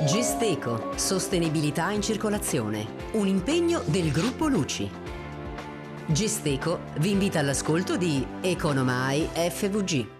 Gesteco, sostenibilità in circolazione, un impegno del gruppo Luci. Gesteco vi invita all'ascolto di Economai FVG.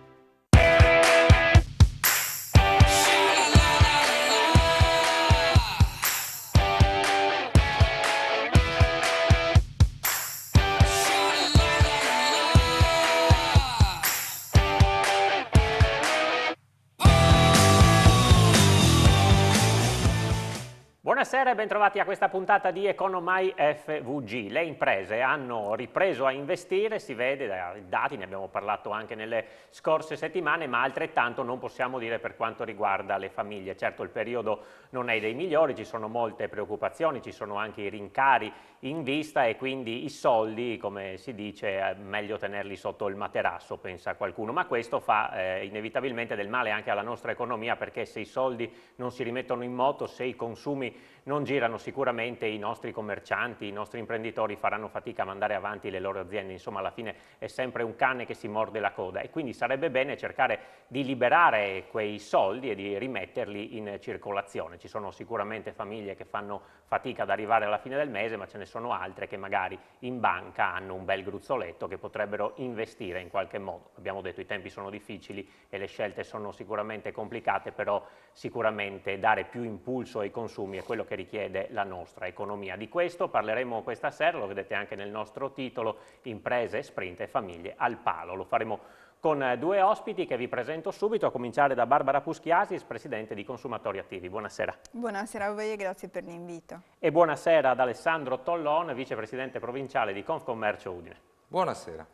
Buonasera e bentrovati a questa puntata di Economai FVG. Le imprese hanno ripreso a investire, si vede dai dati, ne abbiamo parlato anche nelle scorse settimane, ma altrettanto non possiamo dire per quanto riguarda le famiglie. Certo, il periodo non è dei migliori, ci sono molte preoccupazioni, ci sono anche i rincari in vista e quindi i soldi, come si dice, è meglio tenerli sotto il materasso, pensa qualcuno, ma questo fa inevitabilmente del male anche alla nostra economia, perché se i soldi non si rimettono in moto, se i consumi non girano, sicuramente i nostri commercianti, i nostri imprenditori faranno fatica a mandare avanti le loro aziende. Insomma, alla fine è sempre un cane che si morde la coda e quindi sarebbe bene cercare di liberare quei soldi e di rimetterli in circolazione. Ci sono sicuramente famiglie che fanno fatica ad arrivare alla fine del mese, ma ce ne sono altre che magari in banca hanno un bel gruzzoletto che potrebbero investire in qualche modo. Abbiamo detto i tempi sono difficili e le scelte sono sicuramente complicate, però sicuramente dare più impulso ai consumi è quello che richiede la nostra economia. Di questo parleremo questa sera, lo vedete anche nel nostro titolo, imprese, sprint e famiglie al palo. Lo faremo con due ospiti che vi presento subito, a cominciare da Barbara Puschiasis, presidente di Consumatori Attivi. Buonasera. Buonasera a voi e grazie per l'invito. E buonasera ad Alessandro Tollon, vicepresidente provinciale di Confcommercio Udine. Buonasera.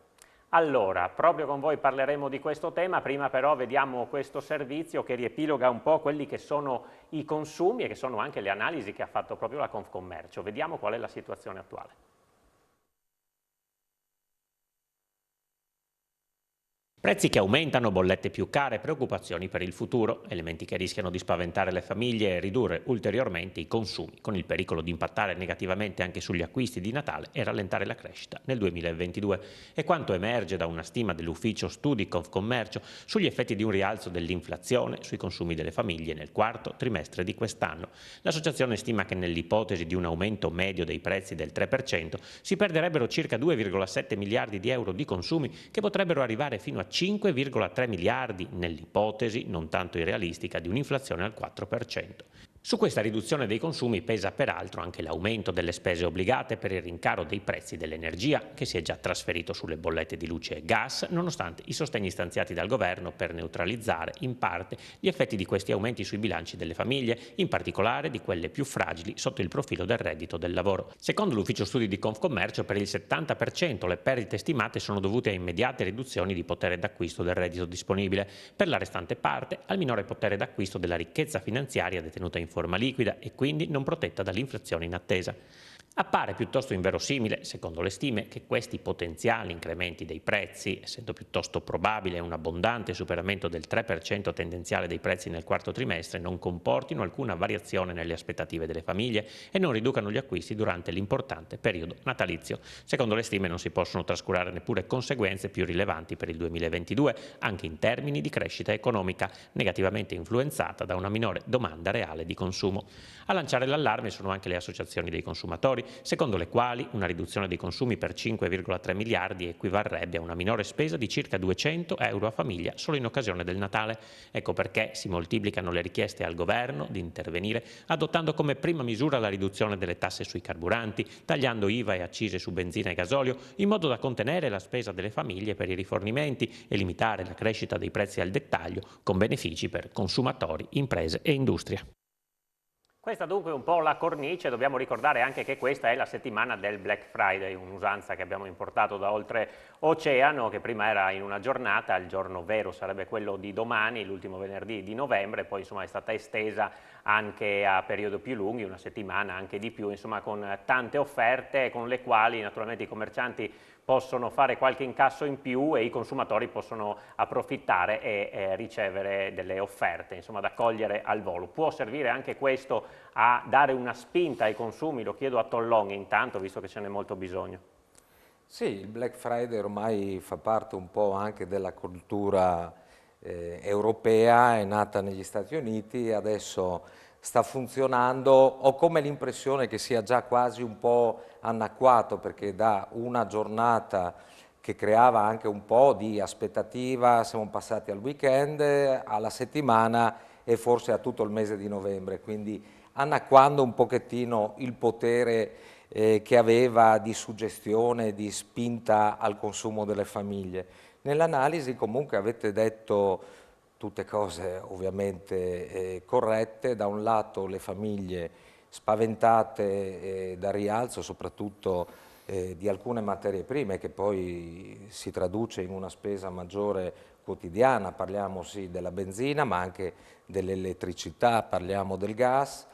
Allora, proprio con voi parleremo di questo tema, prima però vediamo questo servizio che riepiloga un po' quelli che sono i consumi e che sono anche le analisi che ha fatto proprio la Confcommercio. Vediamo qual è la situazione attuale. Prezzi che aumentano, bollette più care, preoccupazioni per il futuro, elementi che rischiano di spaventare le famiglie e ridurre ulteriormente i consumi, con il pericolo di impattare negativamente anche sugli acquisti di Natale e rallentare la crescita nel 2022. È quanto emerge da una stima dell'ufficio studi Confcommercio sugli effetti di un rialzo dell'inflazione sui consumi delle famiglie nel quarto trimestre di quest'anno. L'associazione stima che nell'ipotesi di un aumento medio dei prezzi del 3% si perderebbero circa 2,7 miliardi di euro di consumi che potrebbero arrivare fino a 5,3 miliardi nell'ipotesi, non tanto irrealistica, di un'inflazione al 4%. Su questa riduzione dei consumi pesa peraltro anche l'aumento delle spese obbligate per il rincaro dei prezzi dell'energia, che si è già trasferito sulle bollette di luce e gas, nonostante i sostegni stanziati dal governo per neutralizzare in parte gli effetti di questi aumenti sui bilanci delle famiglie, in particolare di quelle più fragili sotto il profilo del reddito del lavoro. Secondo l'ufficio studi di Confcommercio, per il 70% le perdite stimate sono dovute a immediate riduzioni di potere d'acquisto del reddito disponibile, per la restante parte al minore potere d'acquisto della ricchezza finanziaria detenuta in forma liquida e quindi non protetta dall'inflazione in attesa. Appare piuttosto inverosimile, secondo le stime, che questi potenziali incrementi dei prezzi, essendo piuttosto probabile un abbondante superamento del 3% tendenziale dei prezzi nel quarto trimestre, non comportino alcuna variazione nelle aspettative delle famiglie e non riducano gli acquisti durante l'importante periodo natalizio. Secondo le stime non si possono trascurare neppure conseguenze più rilevanti per il 2022, anche in termini di crescita economica, negativamente influenzata da una minore domanda reale di consumo. A lanciare l'allarme sono anche le associazioni dei consumatori, secondo le quali una riduzione dei consumi per 5,3 miliardi equivarrebbe a una minore spesa di circa 200 euro a famiglia solo in occasione del Natale. Ecco perché si moltiplicano le richieste al governo di intervenire adottando come prima misura la riduzione delle tasse sui carburanti, tagliando IVA e accise su benzina e gasolio, in modo da contenere la spesa delle famiglie per i rifornimenti e limitare la crescita dei prezzi al dettaglio, con benefici per consumatori, imprese e industria. Questa dunque è un po' la cornice, dobbiamo ricordare anche che questa è la settimana del Black Friday, un'usanza che abbiamo importato da oltreoceano, che prima era in una giornata, il giorno vero sarebbe quello di domani, l'ultimo venerdì di novembre, poi insomma è stata estesa anche a periodi più lunghi, una settimana, anche di più, insomma con tante offerte con le quali naturalmente i commercianti possono fare qualche incasso in più e i consumatori possono approfittare e ricevere delle offerte, insomma da cogliere al volo. Può servire anche questo a dare una spinta ai consumi? Lo chiedo a Tollon intanto, visto che ce n'è molto bisogno. Sì, il Black Friday ormai fa parte un po' anche della cultura europea, è nata negli Stati Uniti, adesso sta funzionando. Ho come l'impressione che sia già quasi un po' anacquato, perché da una giornata che creava anche un po' di aspettativa, siamo passati al weekend, alla settimana e forse a tutto il mese di novembre, quindi annacquando un pochettino il potere che aveva di suggestione, di spinta al consumo delle famiglie. Nell'analisi comunque avete detto tutte cose ovviamente corrette. Da un lato le famiglie spaventate dal rialzo soprattutto di alcune materie prime, che poi si traduce in una spesa maggiore quotidiana. Parliamo sì della benzina ma anche dell'elettricità, parliamo del gas.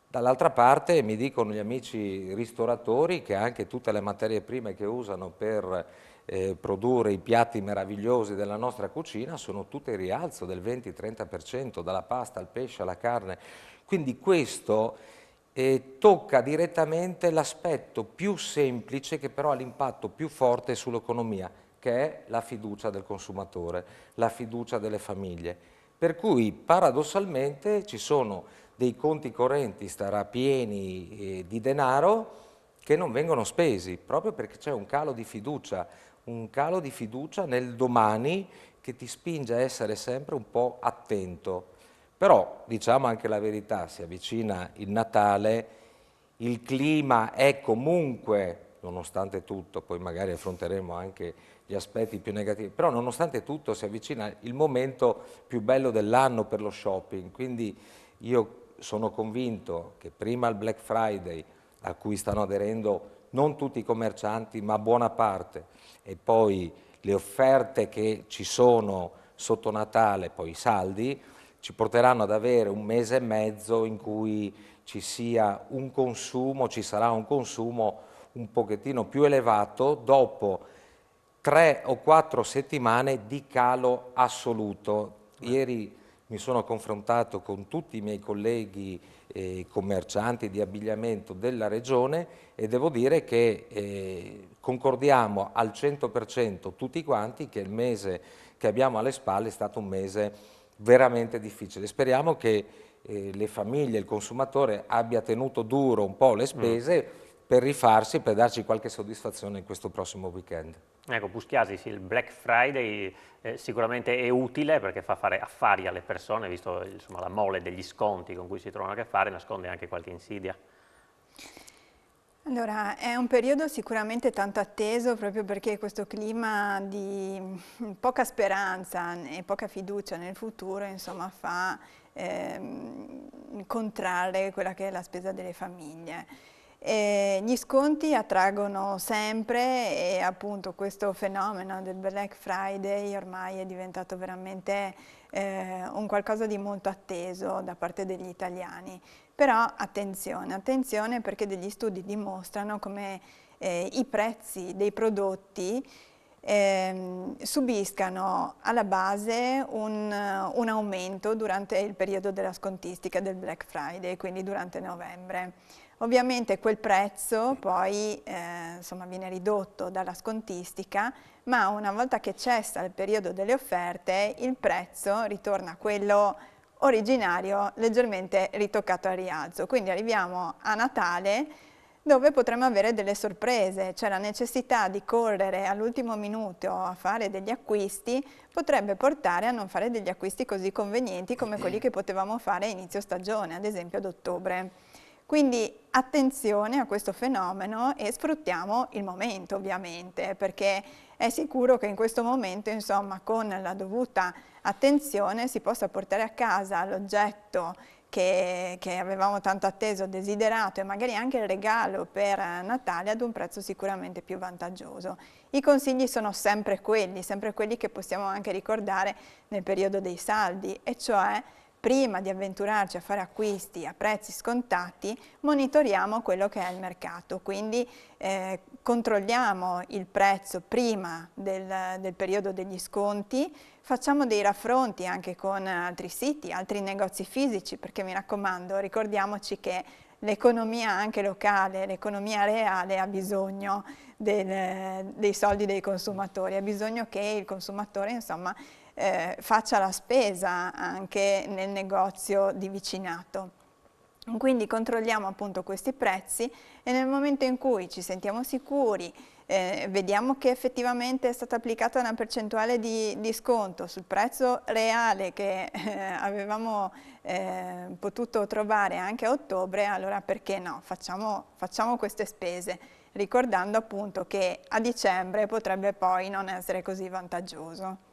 Dall'altra parte mi dicono gli amici ristoratori che anche tutte le materie prime che usano per produrre i piatti meravigliosi della nostra cucina sono tutte in rialzo del 20-30%, dalla pasta al pesce alla carne. Quindi questo tocca direttamente l'aspetto più semplice che però ha l'impatto più forte sull'economia, che è la fiducia del consumatore, la fiducia delle famiglie. Per cui paradossalmente ci sono dei conti correnti strapieni di denaro che non vengono spesi, proprio perché c'è un calo di fiducia nel domani che ti spinge a essere sempre un po' attento. Però diciamo anche la verità, si avvicina il Natale, il clima è comunque, nonostante tutto, poi magari affronteremo anche gli aspetti più negativi, però nonostante tutto si avvicina il momento più bello dell'anno per lo shopping, quindi io sono convinto che prima il Black Friday, a cui stanno aderendo non tutti i commercianti ma buona parte, e poi le offerte che ci sono sotto Natale, poi i saldi, ci porteranno ad avere un mese e mezzo in cui ci sarà un consumo un pochettino più elevato dopo 3 o 4 settimane di calo assoluto. Ieri mi sono confrontato con tutti i miei colleghi commercianti di abbigliamento della regione e devo dire che concordiamo al 100% tutti quanti che il mese che abbiamo alle spalle è stato un mese veramente difficile. Speriamo che le famiglie, il consumatore abbia tenuto duro un po' le spese per rifarsi, per darci qualche soddisfazione in questo prossimo weekend. Ecco, Puskiasi, sì, il Black Friday sicuramente è utile perché fa fare affari alle persone, visto insomma, la mole degli sconti con cui si trovano a che fare, nasconde anche qualche insidia. Allora, è un periodo sicuramente tanto atteso proprio perché questo clima di poca speranza e poca fiducia nel futuro, insomma, fa contrarre quella che è la spesa delle famiglie. Gli sconti attraggono sempre e appunto questo fenomeno del Black Friday ormai è diventato veramente un qualcosa di molto atteso da parte degli italiani. Però attenzione perché degli studi dimostrano come i prezzi dei prodotti subiscano alla base un aumento durante il periodo della scontistica del Black Friday, quindi durante novembre. Ovviamente quel prezzo poi insomma, viene ridotto dalla scontistica, ma una volta che cessa il periodo delle offerte, il prezzo ritorna a quello originario leggermente ritoccato al rialzo. Quindi arriviamo a Natale dove potremo avere delle sorprese, cioè la necessità di correre all'ultimo minuto a fare degli acquisti potrebbe portare a non fare degli acquisti così convenienti come quelli che potevamo fare a inizio stagione, ad esempio ad ottobre. Quindi attenzione a questo fenomeno e sfruttiamo il momento ovviamente, perché è sicuro che in questo momento, insomma, con la dovuta attenzione si possa portare a casa l'oggetto che avevamo tanto atteso, desiderato e magari anche il regalo per Natale ad un prezzo sicuramente più vantaggioso. I consigli sono sempre quelli che possiamo anche ricordare nel periodo dei saldi, e cioè prima di avventurarci a fare acquisti a prezzi scontati, monitoriamo quello che è il mercato, quindi controlliamo il prezzo prima del periodo degli sconti, facciamo dei raffronti anche con altri siti, altri negozi fisici, perché mi raccomando, ricordiamoci che l'economia anche locale, l'economia reale ha bisogno dei soldi dei consumatori, ha bisogno che il consumatore insomma faccia la spesa anche nel negozio di vicinato. Quindi controlliamo appunto questi prezzi e nel momento in cui ci sentiamo sicuri, vediamo che effettivamente è stata applicata una percentuale di sconto sul prezzo reale che avevamo potuto trovare anche a ottobre, allora perché no? Facciamo queste spese, ricordando appunto che a dicembre potrebbe poi non essere così vantaggioso.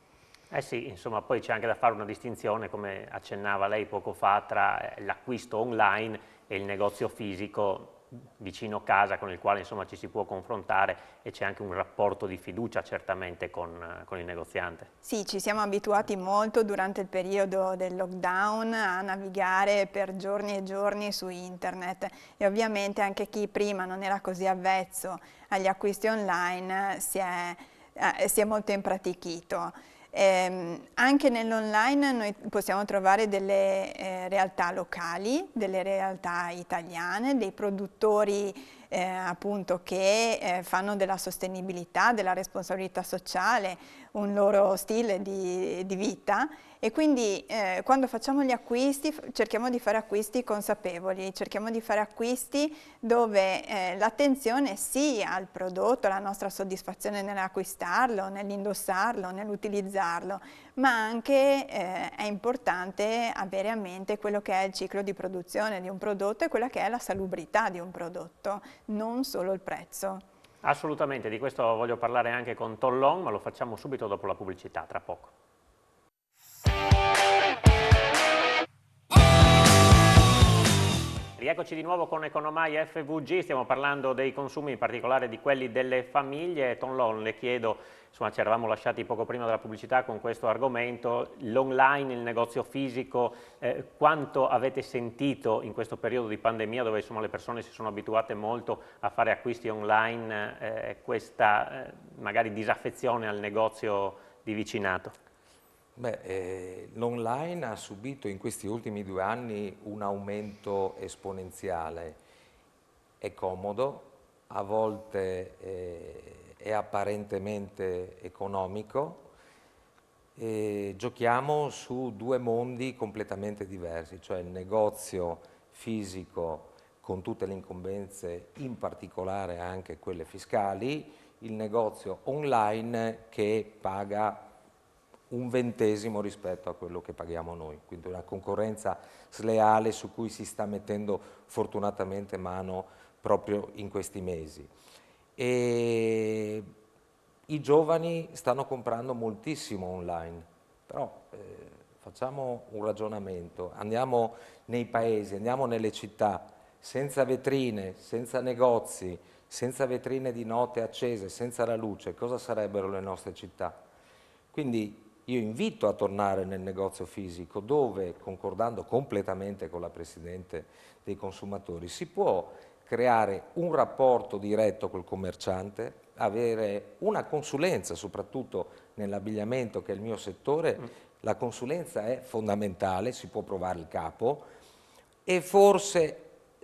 Eh sì, insomma, poi c'è anche da fare una distinzione, come accennava lei poco fa, tra l'acquisto online e il negozio fisico vicino casa con il quale insomma ci si può confrontare e c'è anche un rapporto di fiducia certamente con il negoziante. Sì, ci siamo abituati molto durante il periodo del lockdown a navigare per giorni e giorni su internet e ovviamente anche chi prima non era così avvezzo agli acquisti online si è molto impratichito. Anche nell'online noi possiamo trovare delle realtà locali, delle realtà italiane, dei produttori appunto che fanno della sostenibilità, della responsabilità sociale un loro stile di vita e quindi quando facciamo gli acquisti cerchiamo di fare acquisti consapevoli, cerchiamo di fare acquisti dove l'attenzione sia al prodotto, la nostra soddisfazione nell'acquistarlo, nell'indossarlo, nell'utilizzarlo, ma anche è importante avere a mente quello che è il ciclo di produzione di un prodotto e quella che è la salubrità di un prodotto, non solo il prezzo. Assolutamente, di questo voglio parlare anche con Tollon, ma lo facciamo subito dopo la pubblicità, tra poco. Rieccoci di nuovo con Economai FVG, stiamo parlando dei consumi, in particolare di quelli delle famiglie. Tollon, le chiedo, insomma ci eravamo lasciati poco prima della pubblicità con questo argomento, l'online, il negozio fisico, quanto avete sentito in questo periodo di pandemia dove insomma le persone si sono abituate molto a fare acquisti online, questa magari disaffezione al negozio di vicinato? L'online ha subito in questi ultimi 2 anni un aumento esponenziale. È comodo, a volte è apparentemente economico. Giochiamo su 2 mondi completamente diversi, cioè il negozio fisico con tutte le incombenze, in particolare anche quelle fiscali, il negozio online che paga un 20° rispetto a quello che paghiamo noi, quindi una concorrenza sleale su cui si sta mettendo fortunatamente mano proprio in questi mesi. E i giovani stanno comprando moltissimo online, però facciamo un ragionamento, andiamo nei paesi, andiamo nelle città, senza vetrine, senza negozi, senza vetrine di notte accese, senza la luce, cosa sarebbero le nostre città? Quindi io invito a tornare nel negozio fisico dove, concordando completamente con la Presidente dei consumatori, si può creare un rapporto diretto col commerciante, avere una consulenza, soprattutto nell'abbigliamento che è il mio settore, la consulenza è fondamentale, si può provare il capo e forse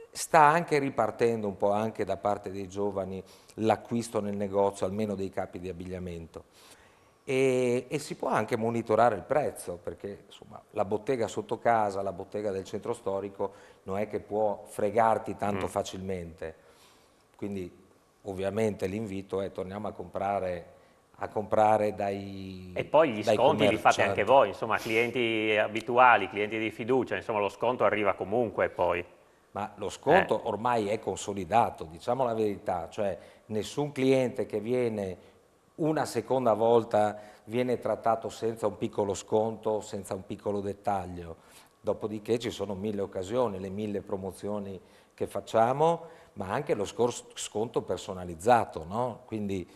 sta anche ripartendo un po' anche da parte dei giovani l'acquisto nel negozio, almeno dei capi di abbigliamento. E si può anche monitorare il prezzo, perché insomma, la bottega sotto casa, la bottega del centro storico non è che può fregarti tanto facilmente. Quindi ovviamente l'invito è torniamo a comprare dai E poi gli sconti li fate anche voi, insomma clienti abituali, clienti di fiducia, insomma lo sconto arriva comunque poi. Ma lo sconto ormai è consolidato, diciamo la verità, cioè nessun cliente che viene una seconda volta viene trattato senza un piccolo sconto, senza un piccolo dettaglio. Dopodiché ci sono 1000 occasioni, le 1000 promozioni che facciamo, ma anche lo sconto personalizzato, no? Quindi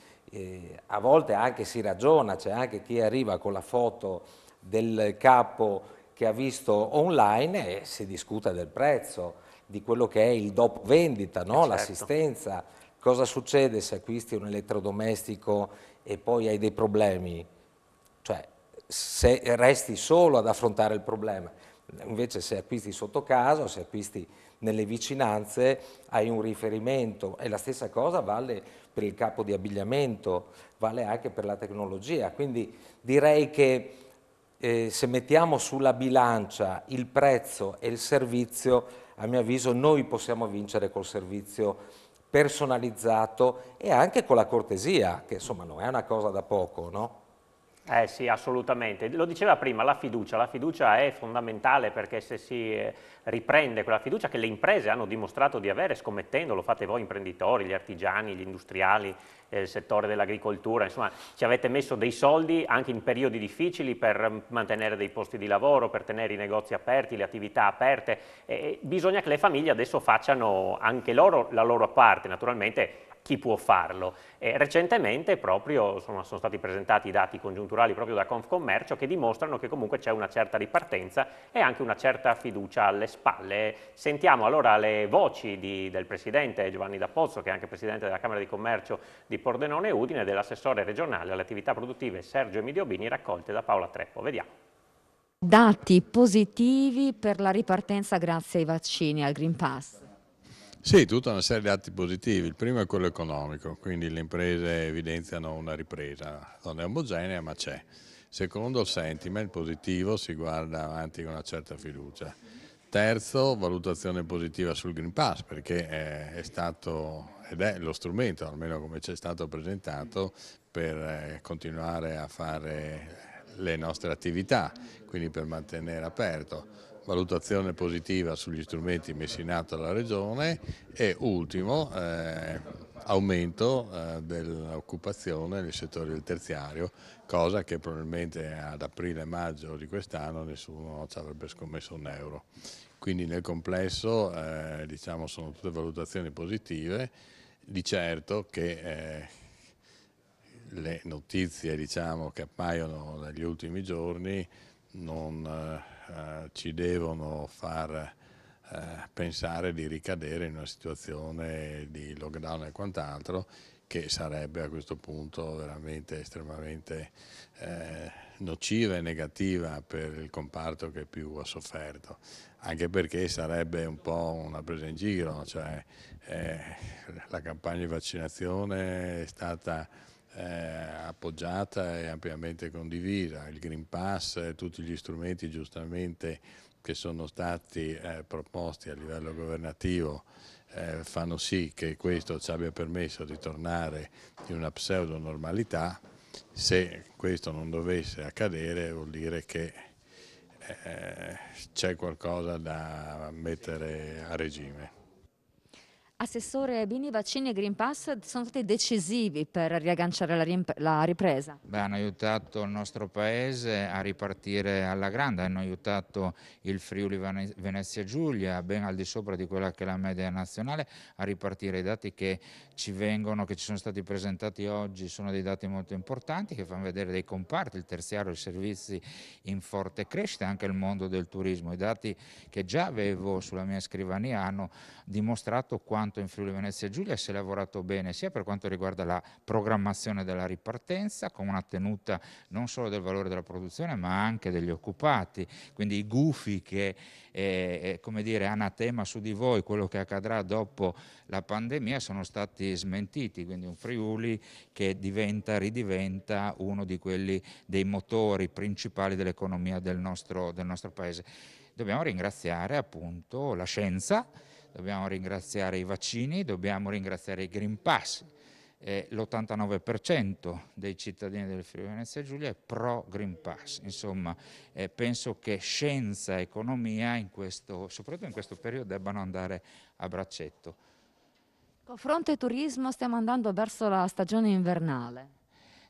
a volte anche si ragiona, c'è anche chi arriva con la foto del capo che ha visto online e si discute del prezzo, di quello che è il dopo vendita, no? L'assistenza. Cosa succede se acquisti un elettrodomestico e poi hai dei problemi? Cioè, se resti solo ad affrontare il problema. Invece se acquisti sotto casa o se acquisti nelle vicinanze hai un riferimento e la stessa cosa vale per il capo di abbigliamento, vale anche per la tecnologia. Quindi direi che se mettiamo sulla bilancia il prezzo e il servizio, a mio avviso noi possiamo vincere col servizio personalizzato e anche con la cortesia, che insomma non è una cosa da poco, no? Sì, assolutamente. Lo diceva prima, la fiducia è fondamentale, perché se si riprende quella fiducia che le imprese hanno dimostrato di avere scommettendo, lo fate voi imprenditori, gli artigiani, gli industriali, il settore dell'agricoltura, insomma ci avete messo dei soldi anche in periodi difficili per mantenere dei posti di lavoro, per tenere i negozi aperti, le attività aperte, bisogna che le famiglie adesso facciano anche loro la loro parte, naturalmente chi può farlo. Recentemente proprio sono stati presentati i dati congiunturali proprio da Confcommercio che dimostrano che comunque c'è una certa ripartenza e anche una certa fiducia alle spalle. Sentiamo allora le voci del presidente Giovanni D'Appozzo, che è anche presidente della Camera di Commercio di Pordenone e Udine, e dell'assessore regionale alle attività produttive Sergio Emidiobini, raccolte da Paola Treppo. Vediamo. Dati positivi per la ripartenza grazie ai vaccini, al Green Pass. Sì, tutta una serie di dati positivi. Il primo è quello economico, quindi le imprese evidenziano una ripresa, non è omogenea ma c'è. Secondo, il sentiment positivo, si guarda avanti con una certa fiducia. Terzo, valutazione positiva sul Green Pass, perché è stato ed è lo strumento, almeno come ci è stato presentato, per continuare a fare le nostre attività, quindi per mantenere aperto. Valutazione positiva sugli strumenti messi in atto dalla Regione e ultimo aumento dell'occupazione nel settore del terziario, cosa che probabilmente ad aprile-maggio di quest'anno nessuno ci avrebbe scommesso un euro. Quindi nel complesso diciamo, sono tutte valutazioni positive, di certo che le notizie diciamo, che appaiono negli ultimi giorni non ci devono far pensare di ricadere in una situazione di lockdown e quant'altro, che sarebbe a questo punto veramente estremamente nociva e negativa per il comparto che più ha sofferto, anche perché sarebbe un po' una presa in giro, cioè la campagna di vaccinazione è stata appoggiata e ampiamente condivisa, il Green Pass e tutti gli strumenti giustamente che sono stati proposti a livello governativo fanno sì che questo ci abbia permesso di tornare in una pseudo normalità. Se questo non dovesse accadere vuol dire che c'è qualcosa da mettere a regime. Assessore Bini, vaccini e Green Pass sono stati decisivi per riagganciare la ripresa? Beh, hanno aiutato il nostro Paese a ripartire alla grande, hanno aiutato il Friuli Venezia Giulia, ben al di sopra di quella che è la media nazionale, a ripartire. I dati che ci sono stati presentati oggi sono dei dati molto importanti che fanno vedere dei comparti, il terziario, i servizi in forte crescita, anche il mondo del turismo. I dati che già avevo sulla mia scrivania hanno dimostrato quanto in Friuli Venezia Giulia si è lavorato bene sia per quanto riguarda la programmazione della ripartenza, con una tenuta non solo del valore della produzione ma anche degli occupati, quindi i gufi che come dire, anatema su di voi, quello che accadrà dopo la pandemia, sono stati smentiti, quindi un Friuli che ridiventa uno di quelli dei motori principali dell'economia del nostro Paese. Dobbiamo ringraziare appunto la scienza, dobbiamo ringraziare i vaccini, dobbiamo ringraziare i Green Pass. L'89% dei cittadini del Friuli Venezia Giulia è pro Green Pass. Insomma, penso che scienza e economia, soprattutto in questo periodo, debbano andare a braccetto. Confronto e turismo, stiamo andando verso la stagione invernale.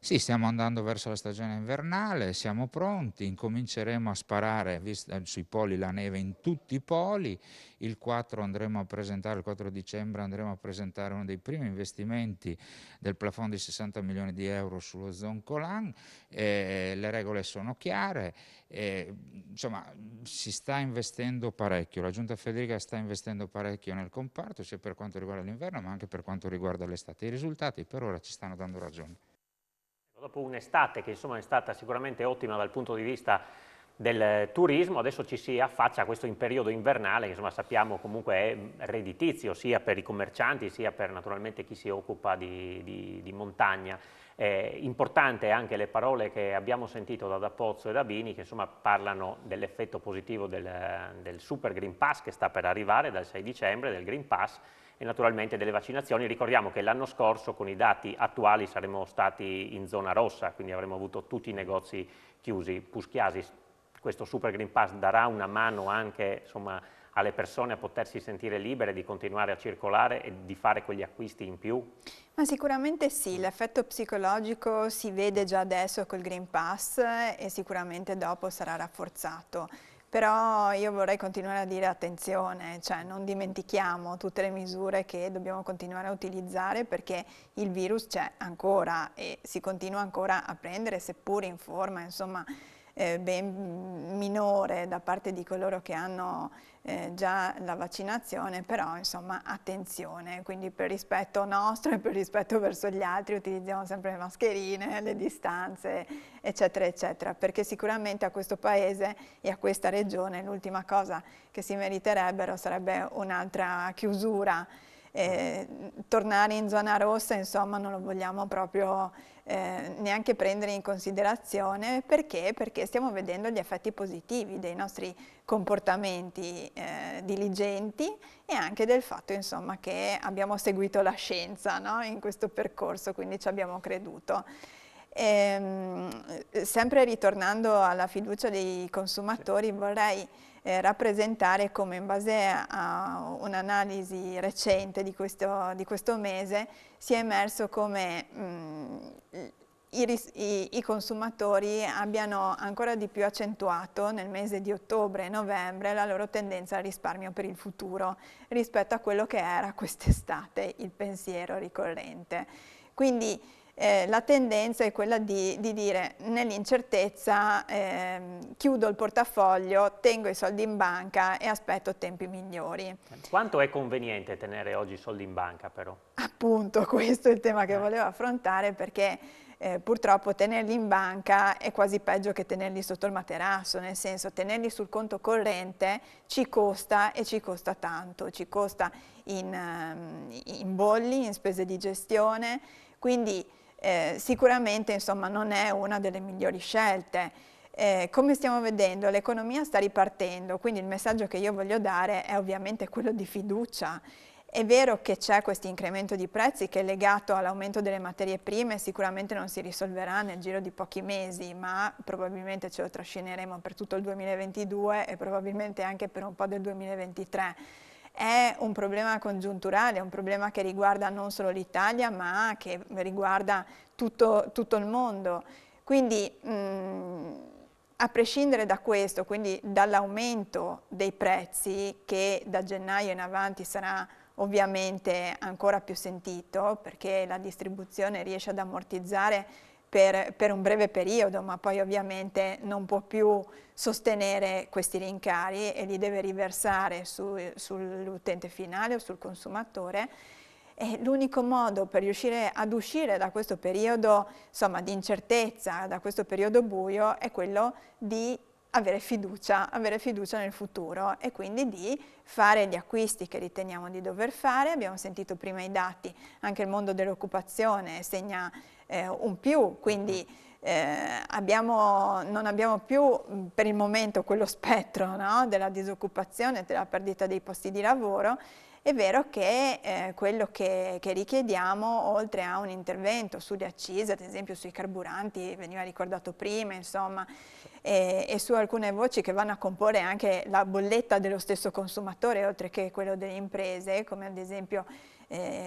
Sì, stiamo andando verso la stagione invernale, siamo pronti, incominceremo a sparare sui poli la neve in tutti i poli. Il 4 dicembre andremo a presentare uno dei primi investimenti del plafond di 60 milioni di euro sullo Zoncolan. Le regole sono chiare, insomma si sta investendo parecchio, la Giunta Federica sta investendo parecchio nel comparto, sia per quanto riguarda l'inverno ma anche per quanto riguarda l'estate. I risultati per ora ci stanno dando ragione. Dopo un'estate che insomma è stata sicuramente ottima dal punto di vista del turismo, adesso ci si affaccia a questo in periodo invernale, che insomma sappiamo comunque è redditizio sia per i commercianti sia per naturalmente chi si occupa di montagna. Importante anche le parole che abbiamo sentito da D'Apozzo e da Bini, che insomma parlano dell'effetto positivo del Super Green Pass che sta per arrivare dal 6 dicembre, del Green Pass, e naturalmente delle vaccinazioni. Ricordiamo che l'anno scorso con i dati attuali saremmo stati in zona rossa, quindi avremmo avuto tutti i negozi chiusi. Puschiasi, questo Super Green Pass darà una mano anche insomma, alle persone a potersi sentire libere di continuare a circolare e di fare quegli acquisti in più? Ma sicuramente sì, l'effetto psicologico si vede già adesso col Green Pass e sicuramente dopo sarà rafforzato. Però io vorrei continuare a dire attenzione, cioè non dimentichiamo tutte le misure che dobbiamo continuare a utilizzare perché il virus c'è ancora e si continua ancora a prendere, seppur in forma insomma, ben minore da parte di coloro che hanno già la vaccinazione, però insomma attenzione, quindi per rispetto nostro e per rispetto verso gli altri utilizziamo sempre le mascherine, le distanze eccetera eccetera, perché sicuramente a questo paese e a questa regione l'ultima cosa che si meriterebbero sarebbe un'altra chiusura. Tornare in zona rossa insomma non lo vogliamo proprio neanche prendere in considerazione perché stiamo vedendo gli effetti positivi dei nostri comportamenti diligenti e anche del fatto insomma che abbiamo seguito la scienza, no? In questo percorso, quindi ci abbiamo creduto. Sempre ritornando alla fiducia dei consumatori vorrei rappresentare come in base a un'analisi recente di questo mese sia emerso come i consumatori abbiano ancora di più accentuato nel mese di ottobre e novembre la loro tendenza al risparmio per il futuro rispetto a quello che era quest'estate il pensiero ricorrente. Quindi la tendenza è quella di dire nell'incertezza chiudo il portafoglio, tengo i soldi in banca e aspetto tempi migliori. Quanto è conveniente tenere oggi i soldi in banca però? Appunto, questo è il tema che volevo affrontare perché purtroppo tenerli in banca è quasi peggio che tenerli sotto il materasso, nel senso tenerli sul conto corrente ci costa e ci costa tanto, ci costa in bolli, in spese di gestione, quindi sicuramente insomma, non è una delle migliori scelte. Come stiamo vedendo l'economia sta ripartendo, quindi il messaggio che io voglio dare è ovviamente quello di fiducia. È vero che c'è questo incremento di prezzi che è legato all'aumento delle materie prime, sicuramente non si risolverà nel giro di pochi mesi, ma probabilmente ce lo trascineremo per tutto il 2022 e probabilmente anche per un po' del 2023. È un problema congiunturale, è un problema che riguarda non solo l'Italia, ma che riguarda tutto il mondo. Quindi, a prescindere da questo, quindi dall'aumento dei prezzi, che da gennaio in avanti sarà ovviamente ancora più sentito, perché la distribuzione riesce ad ammortizzare per un breve periodo, ma poi ovviamente non può più sostenere questi rincari e li deve riversare sull'utente finale o sul consumatore. E l'unico modo per riuscire ad uscire da questo periodo insomma, di incertezza, da questo periodo buio, è quello di avere fiducia nel futuro e quindi di fare gli acquisti che riteniamo di dover fare. Abbiamo sentito prima i dati, anche il mondo dell'occupazione segna un più, quindi non abbiamo più per il momento quello spettro, no? Della disoccupazione, della perdita dei posti di lavoro. È vero che quello che richiediamo, oltre a un intervento sulle accise, ad esempio sui carburanti, veniva ricordato prima, insomma, e su alcune voci che vanno a comporre anche la bolletta dello stesso consumatore, oltre che quello delle imprese, come ad esempio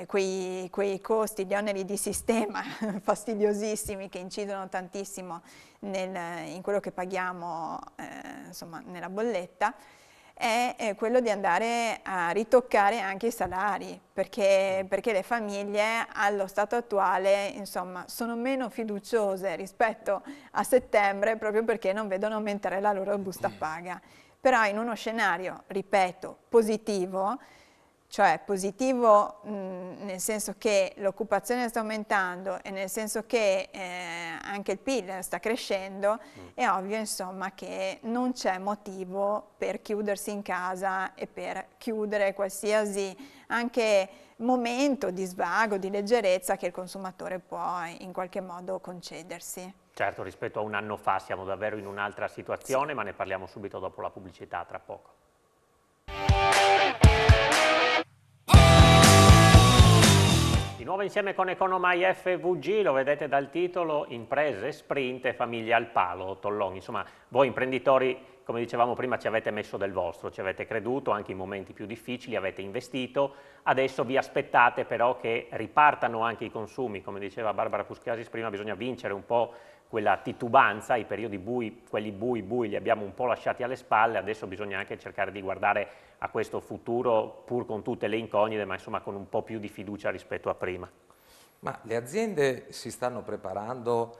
quei costi, gli oneri di sistema fastidiosissimi che incidono tantissimo in quello che paghiamo insomma, nella bolletta, è quello di andare a ritoccare anche i salari, perché le famiglie allo stato attuale insomma, sono meno fiduciose rispetto a settembre proprio perché non vedono aumentare la loro busta paga. Però in uno scenario, ripeto, positivo, cioè positivo nel senso che l'occupazione sta aumentando e nel senso che anche il PIL sta crescendo, è ovvio insomma che non c'è motivo per chiudersi in casa e per chiudere qualsiasi anche momento di svago, di leggerezza che il consumatore può in qualche modo concedersi. Certo, rispetto a un anno fa siamo davvero in un'altra situazione, ma ne parliamo subito dopo la pubblicità, tra poco. Di nuovo insieme con Economai FVG, lo vedete dal titolo, imprese, sprint e famiglie al palo, Tollon. Insomma, voi imprenditori, come dicevamo prima, ci avete messo del vostro, ci avete creduto anche in momenti più difficili, avete investito, adesso vi aspettate però che ripartano anche i consumi, come diceva Barbara Puskiasis prima, bisogna vincere un po' quella titubanza, i periodi bui, quelli bui li abbiamo un po' lasciati alle spalle, adesso bisogna anche cercare di guardare a questo futuro pur con tutte le incognite, ma insomma con un po' più di fiducia rispetto a prima. Ma le aziende si stanno preparando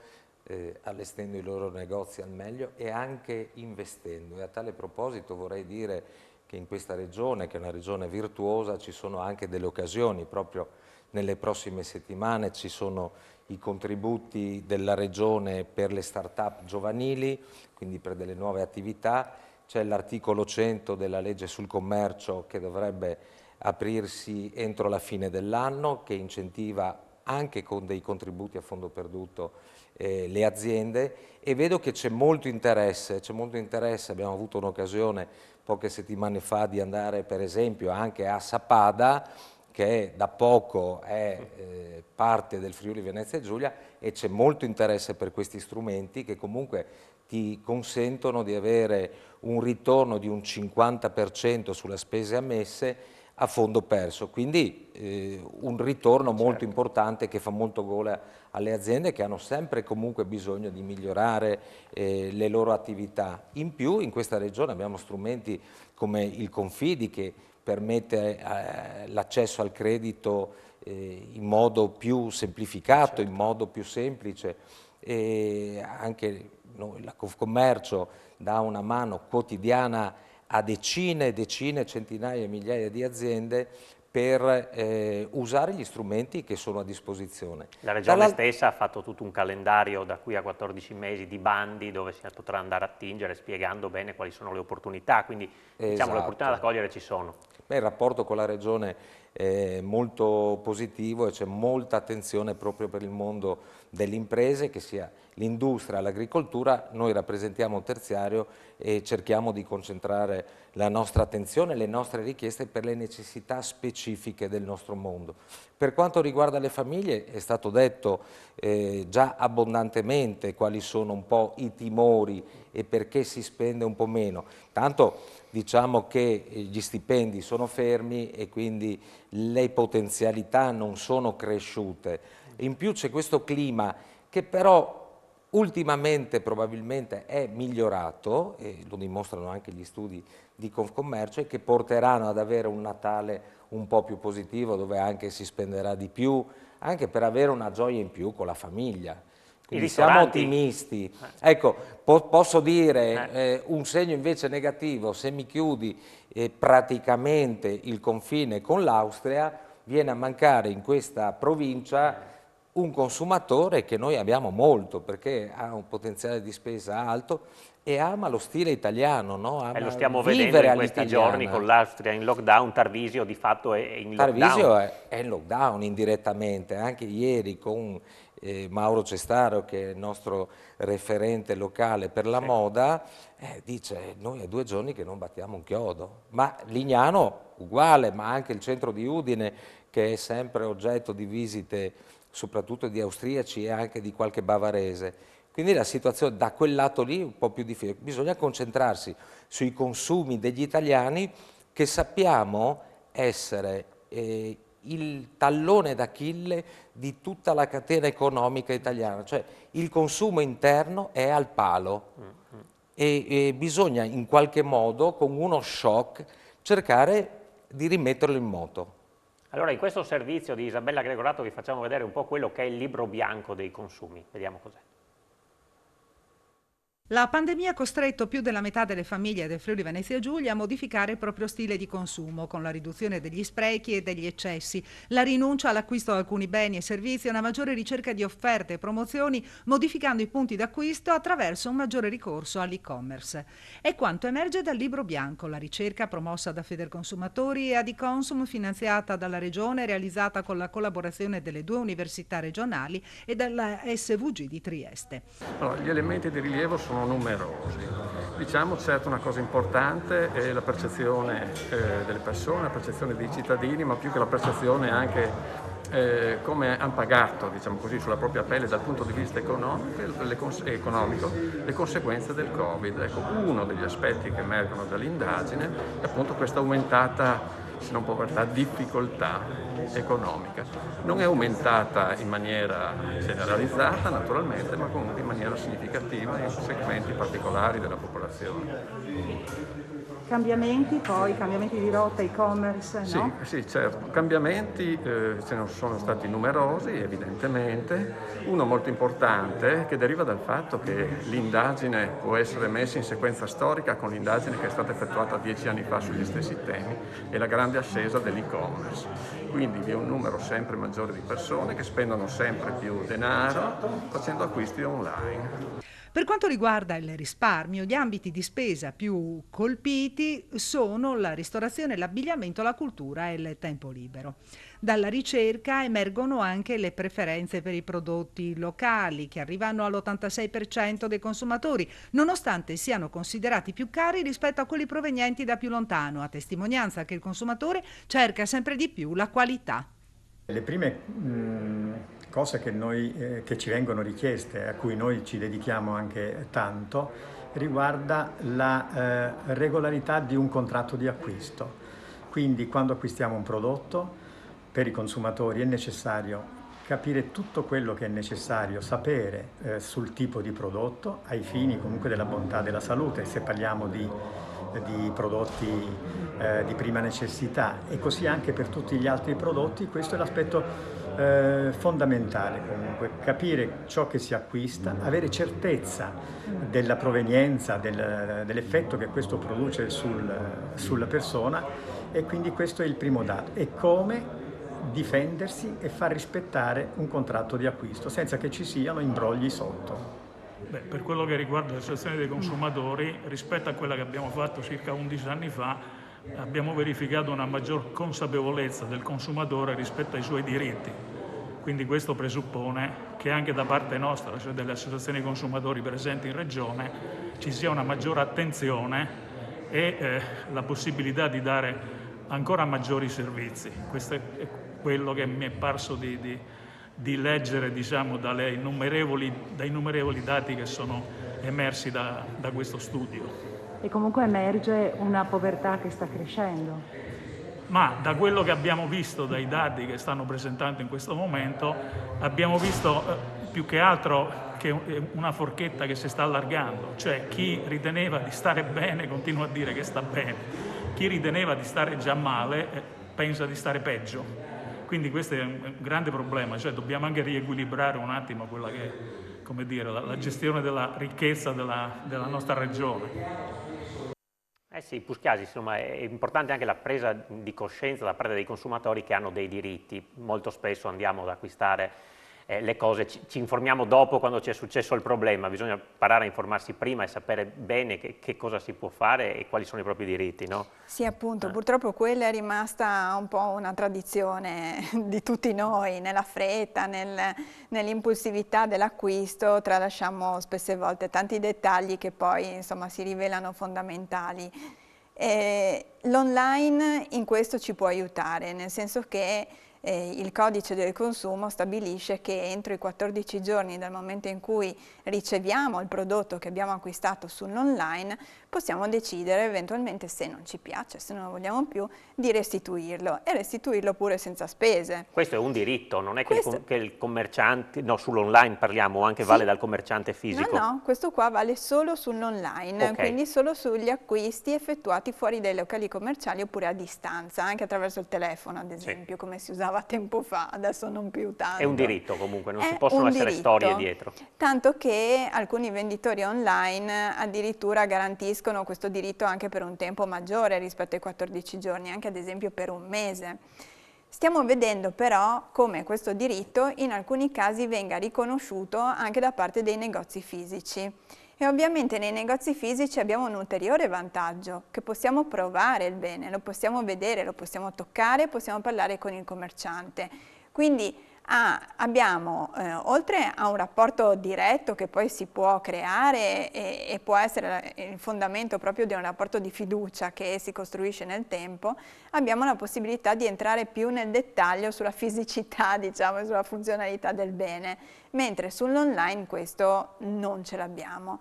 allestendo i loro negozi al meglio e anche investendo, e a tale proposito vorrei dire che in questa regione, che è una regione virtuosa, ci sono anche delle occasioni. Proprio nelle prossime settimane ci sono i contributi della regione per le start-up giovanili, quindi per delle nuove attività. C'è l'articolo 100 della legge sul commercio che dovrebbe aprirsi entro la fine dell'anno, che incentiva anche con dei contributi a fondo perduto le aziende, e vedo che c'è molto interesse, abbiamo avuto un'occasione poche settimane fa di andare per esempio anche a Sappada, che da poco è parte del Friuli Venezia Giulia, e c'è molto interesse per questi strumenti che comunque ti consentono di avere un ritorno di un 50% sulle spese ammesse a fondo perso, quindi un ritorno molto importante che fa molto gola alle aziende che hanno sempre comunque bisogno di migliorare le loro attività. In più in questa regione abbiamo strumenti come il Confidi che permette l'accesso al credito in modo più semplificato, in modo più semplice, e anche la Confcommercio dà una mano quotidiana a decine, centinaia e migliaia di aziende per usare gli strumenti che sono a disposizione. La Regione stessa ha fatto tutto un calendario da qui a 14 mesi di bandi dove si potrà andare a attingere spiegando bene quali sono le opportunità, quindi diciamo le opportunità da cogliere ci sono. Beh, il rapporto con la Regione è molto positivo e c'è molta attenzione proprio per il mondo delle imprese, che sia l'industria, l'agricoltura. Noi rappresentiamo un terziario e cerchiamo di concentrare la nostra attenzione e le nostre richieste per le necessità specifiche del nostro mondo. Per quanto riguarda le famiglie è stato detto già abbondantemente quali sono un po' i timori e perché si spende un po' meno. Tanto diciamo che gli stipendi sono fermi e quindi le potenzialità non sono cresciute. In più c'è questo clima che però ultimamente probabilmente è migliorato, e lo dimostrano anche gli studi di Confcommercio, e che porteranno ad avere un Natale un po' più positivo, dove anche si spenderà di più, anche per avere una gioia in più con la famiglia. Quindi siamo ottimisti. Ecco, posso dire un segno invece negativo: se mi chiudi praticamente il confine con l'Austria, viene a mancare in questa provincia un consumatore che noi abbiamo molto, perché ha un potenziale di spesa alto e ama lo stile italiano, no? Ama lo stiamo vedendo in questi giorni con l'Austria in lockdown. Tarvisio di fatto è in lockdown. Tarvisio è in lockdown indirettamente, anche ieri con Mauro Cestaro, che è il nostro referente locale per la moda, dice: noi è 2 giorni che non battiamo un chiodo. Ma Lignano uguale, ma anche il centro di Udine, che è sempre oggetto di visite soprattutto di austriaci e anche di qualche bavarese. Quindi la situazione da quel lato lì è un po' più difficile. Bisogna concentrarsi sui consumi degli italiani, che sappiamo essere il tallone d'Achille di tutta la catena economica italiana, cioè il consumo interno è al palo e bisogna in qualche modo, con uno shock, cercare di rimetterlo in moto. Allora, in questo servizio di Isabella Gregorato vi facciamo vedere un po' quello che è il libro bianco dei consumi. Vediamo cos'è. La pandemia ha costretto più della metà delle famiglie del Friuli Venezia Giulia a modificare il proprio stile di consumo, con la riduzione degli sprechi e degli eccessi, la rinuncia all'acquisto di alcuni beni e servizi e una maggiore ricerca di offerte e promozioni, modificando i punti d'acquisto attraverso un maggiore ricorso all'e-commerce. È quanto emerge dal Libro Bianco, la ricerca promossa da Federconsumatori e Adiconsum, finanziata dalla Regione, realizzata con la collaborazione delle 2 università regionali e dalla SVG di Trieste. Allora, gli elementi di rilievo sono numerosi. Diciamo certo una cosa importante è la percezione delle persone, la percezione dei cittadini, ma più che la percezione anche come hanno pagato, diciamo così, sulla propria pelle dal punto di vista economico le conseguenze del Covid. Ecco, uno degli aspetti che emergono dall'indagine è appunto questa aumentata, se non povertà, difficoltà economica. Non è aumentata in maniera generalizzata naturalmente, ma comunque in maniera significativa in segmenti particolari della popolazione. Cambiamenti di rotta, e-commerce, no? Sì, certo. Cambiamenti ce ne sono stati numerosi, evidentemente. Uno molto importante che deriva dal fatto che l'indagine può essere messa in sequenza storica con l'indagine che è stata effettuata 10 anni fa sugli stessi temi e la grande ascesa dell'e-commerce. Quindi vi è un numero sempre maggiore di persone che spendono sempre più denaro facendo acquisti online. Per quanto riguarda il risparmio, gli ambiti di spesa più colpiti sono la ristorazione, l'abbigliamento, la cultura e il tempo libero. Dalla ricerca emergono anche le preferenze per i prodotti locali, che arrivano all'86% dei consumatori, nonostante siano considerati più cari rispetto a quelli provenienti da più lontano, a testimonianza che il consumatore cerca sempre di più la qualità. Le prime cose che ci vengono richieste, a cui noi ci dedichiamo anche tanto, riguarda la regolarità di un contratto di acquisto. Quindi quando acquistiamo un prodotto, per i consumatori è necessario capire tutto quello che è necessario sapere sul tipo di prodotto, ai fini comunque della bontà della salute, se parliamo di prodotti di prima necessità, e così anche per tutti gli altri prodotti. Questo è l'aspetto fondamentale, comunque capire ciò che si acquista, avere certezza della provenienza, dell'effetto che questo produce sulla persona, e quindi questo è il primo dato, e come difendersi e far rispettare un contratto di acquisto senza che ci siano imbrogli sotto. Per quello che riguarda l'associazione dei consumatori, rispetto a quella che abbiamo fatto circa 11 anni fa, abbiamo verificato una maggior consapevolezza del consumatore rispetto ai suoi diritti. Quindi questo presuppone che anche da parte nostra, cioè delle associazioni dei consumatori presenti in Regione, ci sia una maggiore attenzione e la possibilità di dare ancora maggiori servizi. Questo è quello che mi è parso di leggere, diciamo, dai innumerevoli dati che sono emersi da questo studio. E comunque emerge una povertà che sta crescendo. Ma da quello che abbiamo visto, dai dati che stanno presentando in questo momento, abbiamo visto più che altro che una forchetta che si sta allargando, cioè chi riteneva di stare bene continua a dire che sta bene, chi riteneva di stare già male pensa di stare peggio. Quindi questo è un grande problema, cioè dobbiamo anche riequilibrare un attimo quella che è, come dire, la gestione della ricchezza della nostra regione. Sì, Puskiasi, insomma, è importante anche la presa di coscienza da parte dei consumatori che hanno dei diritti. Molto spesso andiamo ad acquistare le cose, ci informiamo dopo quando c'è successo il problema, bisogna imparare a informarsi prima e sapere bene che cosa si può fare e quali sono i propri diritti, no? Sì, appunto, purtroppo quella è rimasta un po' una tradizione di tutti noi, nella fretta, nell'impulsività dell'acquisto, tralasciamo spesse volte tanti dettagli che poi insomma si rivelano fondamentali. L'online in questo ci può aiutare, nel senso che il codice del consumo stabilisce che entro i 14 giorni dal momento in cui riceviamo il prodotto che abbiamo acquistato sull'online possiamo decidere eventualmente, se non ci piace, se non lo vogliamo più, di restituirlo, e restituirlo pure senza spese. Questo è un diritto, non è che il commerciante, no, sull'online parliamo, anche vale dal commerciante fisico? No, questo qua vale solo sull'online, Okay. quindi solo sugli acquisti effettuati fuori dai locali commerciali oppure a distanza, anche attraverso il telefono ad esempio, come si usava andava tempo fa, adesso non più tanto. È un diritto comunque, non ci possono essere storie dietro. Tanto che alcuni venditori online addirittura garantiscono questo diritto anche per un tempo maggiore rispetto ai 14 giorni, anche ad esempio per un mese. Stiamo vedendo però come questo diritto in alcuni casi venga riconosciuto anche da parte dei negozi fisici. E ovviamente nei negozi fisici abbiamo un ulteriore vantaggio, che possiamo provare il bene, lo possiamo vedere, lo possiamo toccare, possiamo parlare con il commerciante. Quindi abbiamo, oltre a un rapporto diretto che poi si può creare e può essere il fondamento proprio di un rapporto di fiducia che si costruisce nel tempo, abbiamo la possibilità di entrare più nel dettaglio sulla fisicità, diciamo, e sulla funzionalità del bene, mentre sull'online questo non ce l'abbiamo.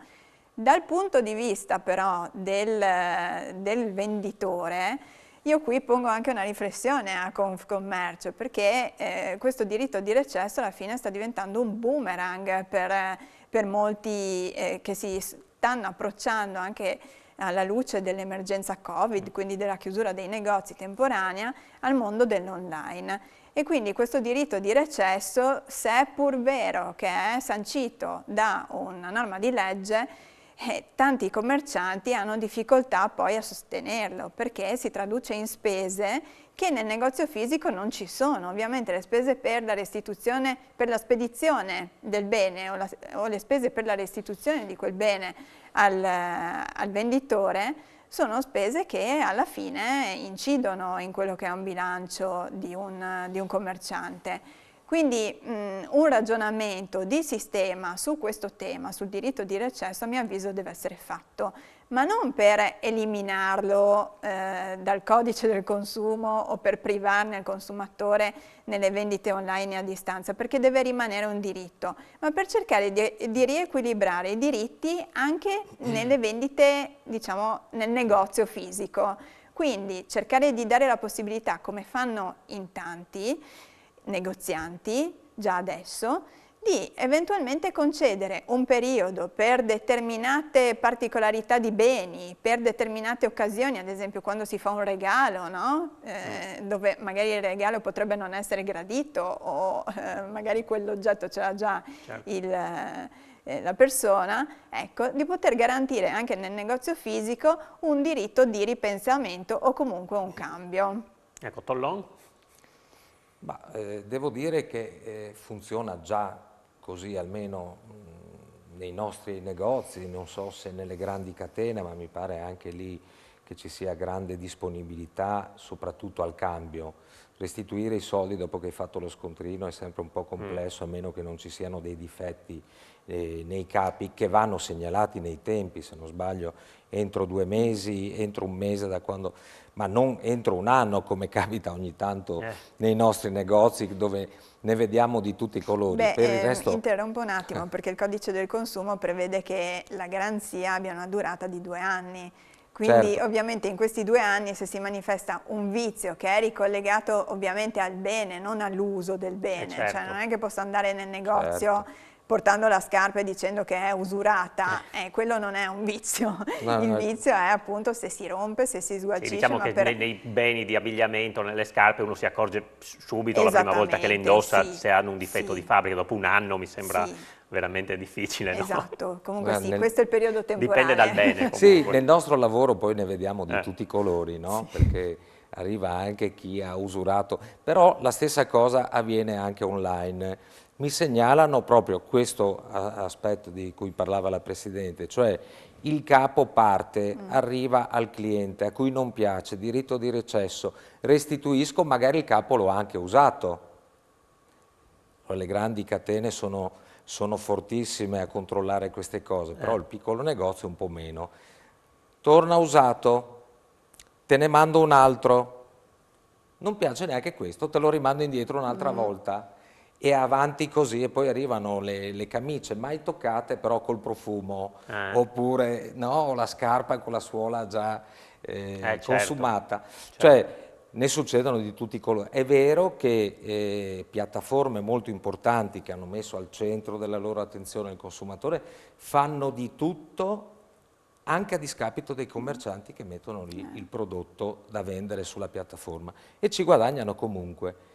Dal punto di vista però del venditore, io qui pongo anche una riflessione a Confcommercio, perché questo diritto di recesso alla fine sta diventando un boomerang per molti che si stanno approcciando anche alla luce dell'emergenza Covid, quindi della chiusura dei negozi temporanea, al mondo dell'online. E quindi questo diritto di recesso, se è pur vero che è sancito da una norma di legge, tanti commercianti hanno difficoltà poi a sostenerlo, perché si traduce in spese che nel negozio fisico non ci sono. Ovviamente le spese per la restituzione, per la spedizione del bene o le spese per la restituzione di quel bene al venditore sono spese che alla fine incidono in quello che è un bilancio di un commerciante. Quindi un ragionamento di sistema su questo tema, sul diritto di recesso, a mio avviso deve essere fatto, ma non per eliminarlo dal codice del consumo o per privarne il consumatore nelle vendite online a distanza, perché deve rimanere un diritto, ma per cercare di riequilibrare i diritti anche nelle vendite, diciamo, nel negozio fisico. Quindi cercare di dare la possibilità, come fanno in tanti negozianti già adesso, di eventualmente concedere un periodo per determinate particolarità di beni, per determinate occasioni, ad esempio quando si fa un regalo, no? Dove magari il regalo potrebbe non essere gradito o magari quell'oggetto ce l'ha già la persona, ecco, di poter garantire anche nel negozio fisico un diritto di ripensamento o comunque un cambio. Ecco, Tollon? Devo dire che funziona già così, almeno nei nostri negozi, non so se nelle grandi catene, ma mi pare anche lì che ci sia grande disponibilità, soprattutto al cambio. Restituire i soldi dopo che hai fatto lo scontrino è sempre un po' complesso, a meno che non ci siano dei difetti nei capi che vanno segnalati nei tempi, se non sbaglio, entro 2 mesi, entro un mese da quando, ma non entro un anno come capita ogni tanto nei nostri negozi dove ne vediamo di tutti i colori. Per il resto... Interrompo un attimo perché il codice del consumo prevede che la garanzia abbia una durata di 2 anni. Quindi ovviamente in questi 2 anni se si manifesta un vizio che è ricollegato ovviamente al bene, non all'uso del bene, cioè non è che posso andare nel negozio portando la scarpa e dicendo che è usurata, quello non è un vizio, il vizio è appunto se si rompe, se si sgualcisce. Diciamo che nei beni di abbigliamento, nelle scarpe uno si accorge subito la prima volta che le indossa se hanno un difetto di fabbrica, dopo un anno mi sembra veramente difficile. Esatto, comunque questo è il periodo temporale. Dipende dal bene. Sì, nel nostro lavoro poi ne vediamo di tutti i colori, no? Perché arriva anche chi ha usurato, però la stessa cosa avviene anche online. Mi segnalano proprio questo aspetto di cui parlava la Presidente, cioè il capo parte, arriva al cliente a cui non piace, diritto di recesso, restituisco, magari il capo lo ha anche usato. Le grandi catene sono fortissime a controllare queste cose, però il piccolo negozio un po' meno. Torna usato, te ne mando un altro, non piace neanche questo, te lo rimando indietro un'altra volta. E avanti così, e poi arrivano le camicie mai toccate però col profumo, oppure no, la scarpa con la suola già consumata. Cioè ne succedono di tutti i colori. È vero che piattaforme molto importanti che hanno messo al centro della loro attenzione il consumatore fanno di tutto anche a discapito dei commercianti che mettono lì il prodotto da vendere sulla piattaforma e ci guadagnano comunque.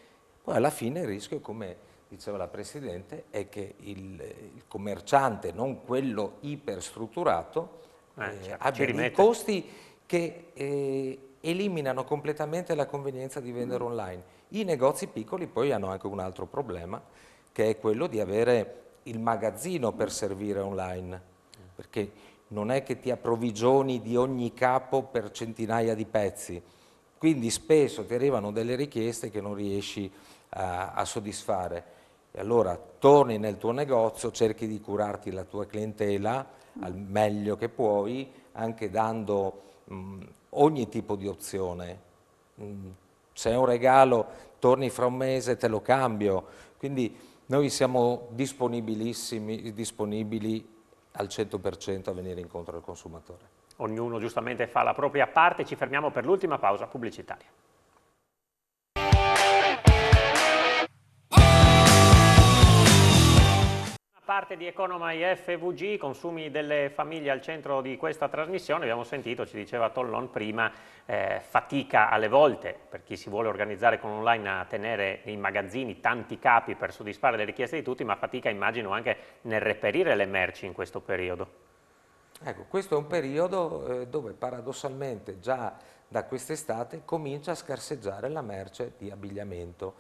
Poi alla fine il rischio, come diceva la Presidente, è che il commerciante, non quello iperstrutturato, abbia dei costi che eliminano completamente la convenienza di vendere online. I negozi piccoli poi hanno anche un altro problema, che è quello di avere il magazzino per servire online, perché non è che ti approvvigioni di ogni capo per centinaia di pezzi, quindi spesso ti arrivano delle richieste che non riesci a soddisfare. E allora torni nel tuo negozio, cerchi di curarti la tua clientela al meglio che puoi, anche dando ogni tipo di opzione. Se è un regalo, torni fra un mese, te lo cambio. Quindi noi siamo disponibili al 100% a venire incontro al consumatore. Ognuno giustamente fa la propria parte, ci fermiamo per l'ultima pausa pubblicitaria. Parte di Economai FVG, consumi delle famiglie al centro di questa trasmissione. Abbiamo sentito, ci diceva Tollon prima, fatica alle volte per chi si vuole organizzare con online a tenere nei magazzini tanti capi per soddisfare le richieste di tutti, ma fatica immagino anche nel reperire le merci in questo periodo. Ecco, questo è un periodo dove paradossalmente già da quest'estate comincia a scarseggiare la merce di abbigliamento.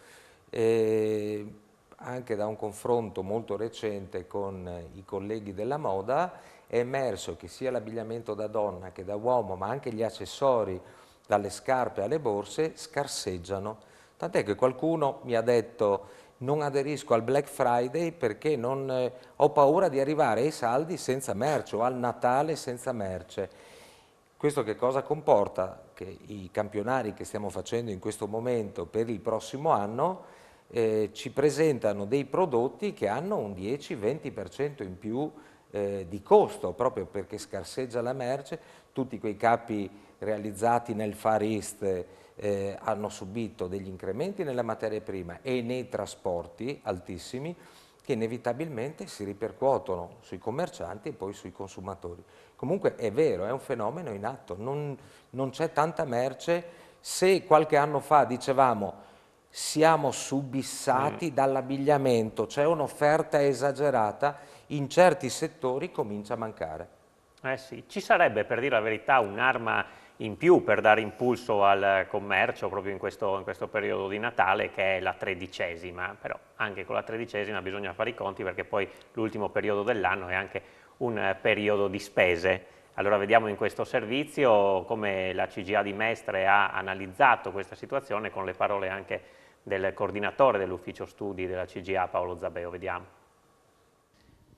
Anche da un confronto molto recente con i colleghi della moda è emerso che sia l'abbigliamento da donna che da uomo, ma anche gli accessori, dalle scarpe alle borse, scarseggiano. Tant'è che qualcuno mi ha detto: non aderisco al Black Friday perché ho paura di arrivare ai saldi senza merce o al Natale senza merce. Questo che cosa comporta? Che i campionari che stiamo facendo in questo momento per il prossimo anno ci presentano dei prodotti che hanno un 10-20% in più di costo, proprio perché scarseggia la merce. Tutti quei capi realizzati nel Far East hanno subito degli incrementi nella materia prima e nei trasporti altissimi, che inevitabilmente si ripercuotono sui commercianti e poi sui consumatori. Comunque è vero, è un fenomeno in atto, non c'è tanta merce. Se qualche anno fa dicevamo siamo subissati dall'abbigliamento, c'è un'offerta esagerata, in certi settori comincia a mancare. Sì, ci sarebbe, per dire la verità, un'arma in più per dare impulso al commercio proprio in questo periodo di Natale, che è la 13ª, però anche con la 13ª bisogna fare i conti, perché poi l'ultimo periodo dell'anno è anche un periodo di spese. Allora vediamo in questo servizio come la CGA di Mestre ha analizzato questa situazione, con le parole anche del coordinatore dell'ufficio studi della CGA, Paolo Zabeo. Vediamo.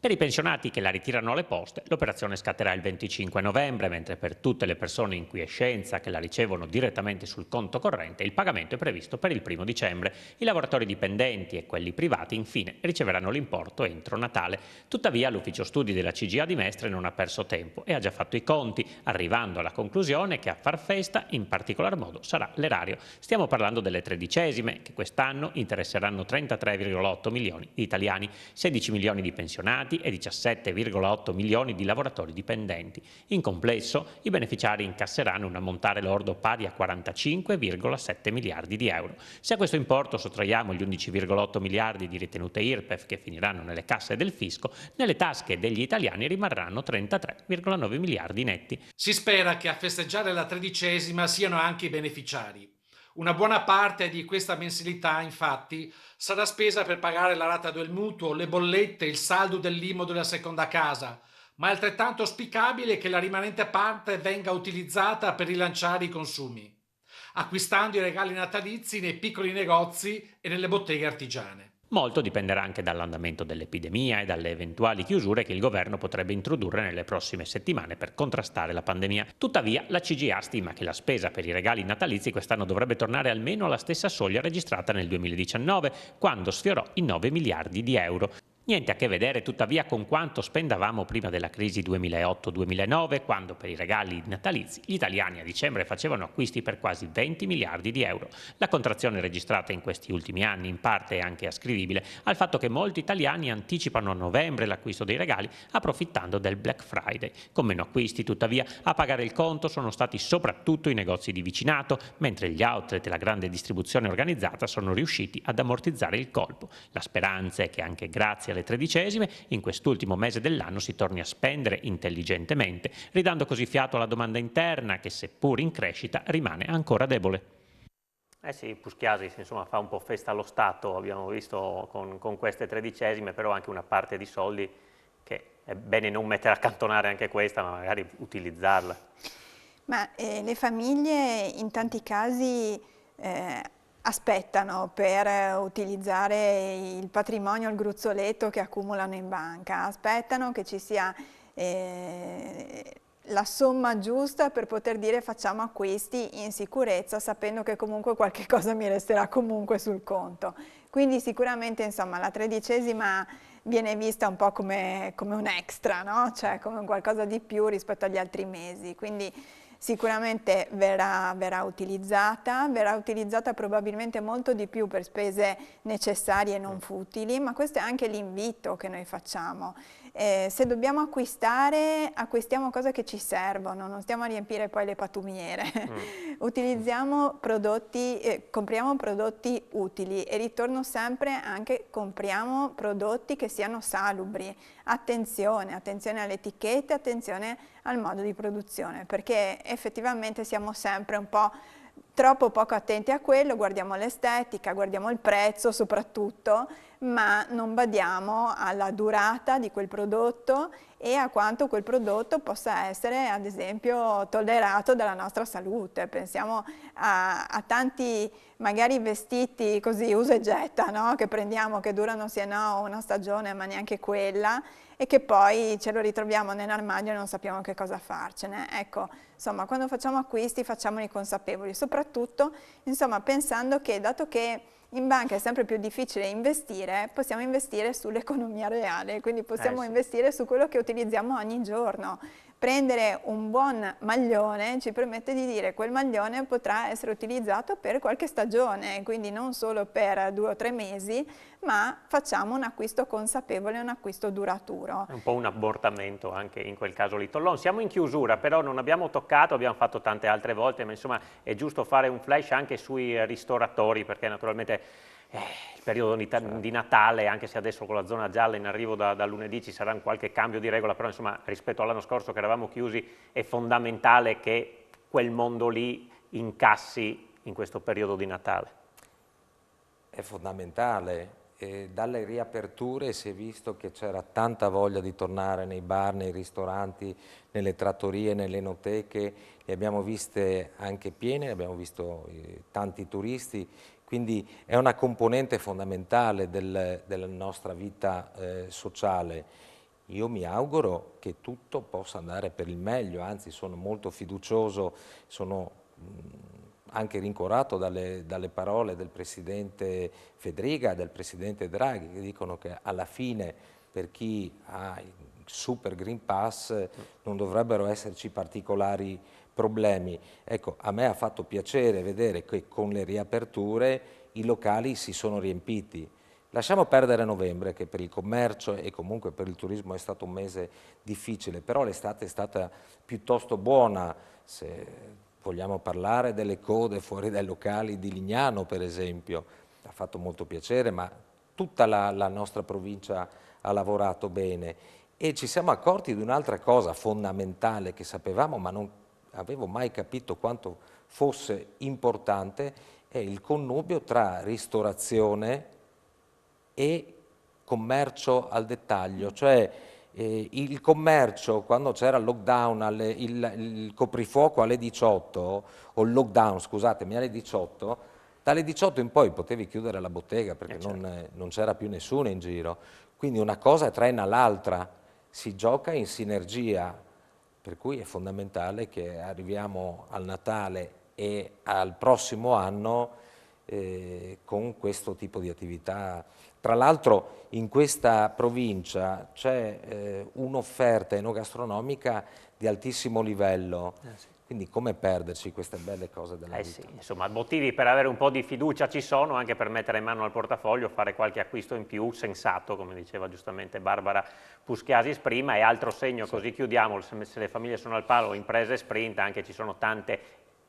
Per i pensionati che la ritirano alle poste, l'operazione scatterà il 25 novembre, mentre per tutte le persone in quiescenza che la ricevono direttamente sul conto corrente, il pagamento è previsto per il 1° dicembre. I lavoratori dipendenti e quelli privati, infine, riceveranno l'importo entro Natale. Tuttavia, l'ufficio studi della CGA di Mestre non ha perso tempo e ha già fatto i conti, arrivando alla conclusione che a far festa, in particolar modo, sarà l'erario. Stiamo parlando delle 13esime, che quest'anno interesseranno 33,8 milioni di italiani, 16 milioni di pensionati e 17,8 milioni di lavoratori dipendenti. In complesso, i beneficiari incasseranno un ammontare lordo pari a 45,7 miliardi di euro. Se a questo importo sottraiamo gli 11,8 miliardi di ritenute IRPEF che finiranno nelle casse del fisco, nelle tasche degli italiani rimarranno 33,9 miliardi netti. Si spera che a festeggiare la 13ª siano anche i beneficiari. Una buona parte di questa mensilità, infatti, sarà spesa per pagare la rata del mutuo, le bollette, il saldo dell'IMU della seconda casa, ma è altrettanto auspicabile che la rimanente parte venga utilizzata per rilanciare i consumi, acquistando i regali natalizi nei piccoli negozi e nelle botteghe artigiane. Molto dipenderà anche dall'andamento dell'epidemia e dalle eventuali chiusure che il governo potrebbe introdurre nelle prossime settimane per contrastare la pandemia. Tuttavia, la CGA stima che la spesa per i regali natalizi quest'anno dovrebbe tornare almeno alla stessa soglia registrata nel 2019, quando sfiorò i 9 miliardi di euro. Niente a che vedere tuttavia con quanto spendavamo prima della crisi 2008-2009, quando per i regali natalizi gli italiani a dicembre facevano acquisti per quasi 20 miliardi di euro. La contrazione registrata in questi ultimi anni in parte è anche ascrivibile al fatto che molti italiani anticipano a novembre l'acquisto dei regali approfittando del Black Friday. Con meno acquisti tuttavia a pagare il conto sono stati soprattutto i negozi di vicinato, mentre gli outlet e la grande distribuzione organizzata sono riusciti ad ammortizzare il colpo. La speranza è che anche grazie alle tredicesime in quest'ultimo mese dell'anno si torni a spendere intelligentemente, ridando così fiato alla domanda interna che, seppur in crescita, rimane ancora debole. Eh sì, Puskiasi insomma fa un po' festa allo Stato, abbiamo visto con queste tredicesime, però anche una parte di soldi che è bene non mettere a accantonare anche questa, ma magari utilizzarla. Ma le famiglie in tanti casi aspettano per utilizzare il patrimonio, il gruzzoletto che accumulano in banca, aspettano che ci sia la somma giusta per poter dire facciamo acquisti in sicurezza, sapendo che comunque qualche cosa mi resterà comunque sul conto. Quindi sicuramente insomma la tredicesima viene vista un po' come un extra, no? Cioè come qualcosa di più rispetto agli altri mesi. Quindi sicuramente verrà utilizzata probabilmente molto di più per spese necessarie e non futili, ma questo è anche l'invito che noi facciamo. Se dobbiamo acquistare, acquistiamo cose che ci servono, non stiamo a riempire poi le patumiere. Utilizziamo prodotti, compriamo prodotti utili e ritorno sempre anche compriamo prodotti che siano salubri. Attenzione alle etichette, attenzione al modo di produzione, perché effettivamente siamo sempre un po' troppo poco attenti a quello, guardiamo l'estetica, guardiamo il prezzo soprattutto, ma non badiamo alla durata di quel prodotto e a quanto quel prodotto possa essere ad esempio tollerato dalla nostra salute. Pensiamo a tanti magari vestiti così usa e getta, no? Che prendiamo, che durano sì e no una stagione ma neanche quella, e che poi ce lo ritroviamo nell'armadio e non sappiamo che cosa farcene. Ecco, insomma, quando facciamo acquisti facciamoli consapevoli, soprattutto insomma, pensando che dato che in banca è sempre più difficile investire, possiamo investire sull'economia reale, quindi possiamo investire su quello che utilizziamo ogni giorno. Prendere un buon maglione ci permette di dire che quel maglione potrà essere utilizzato per qualche stagione, quindi non solo per 2 o 3 mesi, ma facciamo un acquisto consapevole, un acquisto duraturo. È un po' un abortamento anche in quel caso lì. Tollon, siamo in chiusura, però non abbiamo toccato, abbiamo fatto tante altre volte, ma insomma è giusto fare un flash anche sui ristoratori, perché naturalmente il periodo di Natale, anche se adesso con la zona gialla in arrivo da lunedì ci sarà qualche cambio di regola, però insomma rispetto all'anno scorso che eravamo chiusi è fondamentale che quel mondo lì incassi in questo periodo di Natale. È fondamentale. Dalle riaperture si è visto che c'era tanta voglia di tornare nei bar, nei ristoranti, nelle trattorie, nelle enoteche, le abbiamo viste anche piene, abbiamo visto tanti turisti, quindi è una componente fondamentale della nostra vita sociale. Io mi auguro che tutto possa andare per il meglio, anzi sono molto fiducioso, sono anche rincuorato dalle parole del Presidente Fedriga e del Presidente Draghi, che dicono che alla fine per chi ha il Super Green Pass non dovrebbero esserci particolari problemi. Ecco, a me ha fatto piacere vedere che con le riaperture i locali si sono riempiti. Lasciamo perdere novembre, che per il commercio e comunque per il turismo è stato un mese difficile, però l'estate è stata piuttosto buona. Se vogliamo parlare delle code fuori dai locali di Lignano, per esempio, ha fatto molto piacere, ma tutta la nostra provincia ha lavorato bene. E ci siamo accorti di un'altra cosa fondamentale che sapevamo, ma non avevo mai capito quanto fosse importante, è il connubio tra ristorazione e commercio al dettaglio, cioè il commercio quando c'era il lockdown, il coprifuoco alle 18, o il lockdown scusatemi alle 18, dalle 18 in poi potevi chiudere la bottega perché non c'era più nessuno in giro, quindi una cosa traina l'altra, si gioca in sinergia, per cui è fondamentale che arriviamo al Natale e al prossimo anno con questo tipo di attività. Tra l'altro in questa provincia c'è un'offerta enogastronomica di altissimo livello, quindi come perderci queste belle cose della vita? Sì, insomma, motivi per avere un po' di fiducia ci sono, anche per mettere in mano al portafoglio, fare qualche acquisto in più, sensato, come diceva giustamente Barbara Puschiasis prima, e altro segno, così chiudiamo, se le famiglie sono al palo, imprese sprint, anche ci sono tante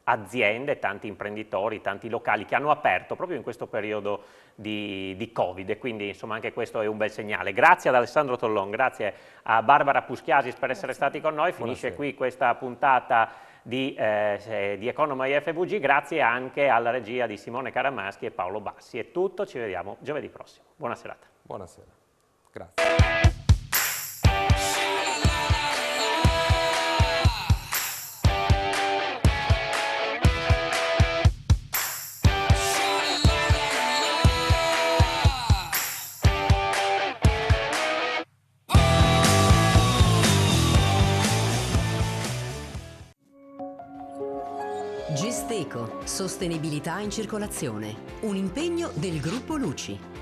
aziende, tanti imprenditori, tanti locali che hanno aperto proprio in questo periodo di Covid, e quindi insomma anche questo è un bel segnale. Grazie ad Alessandro Tollon, grazie a Barbara Puschiasis per essere stati con noi. Finisce qui questa puntata di Economy FVG, grazie anche alla regia di Simone Caramaschi e Paolo Bassi. È tutto, ci vediamo giovedì prossimo. Buona serata. Buonasera, grazie. Gesteco, sostenibilità in circolazione, un impegno del gruppo Luci.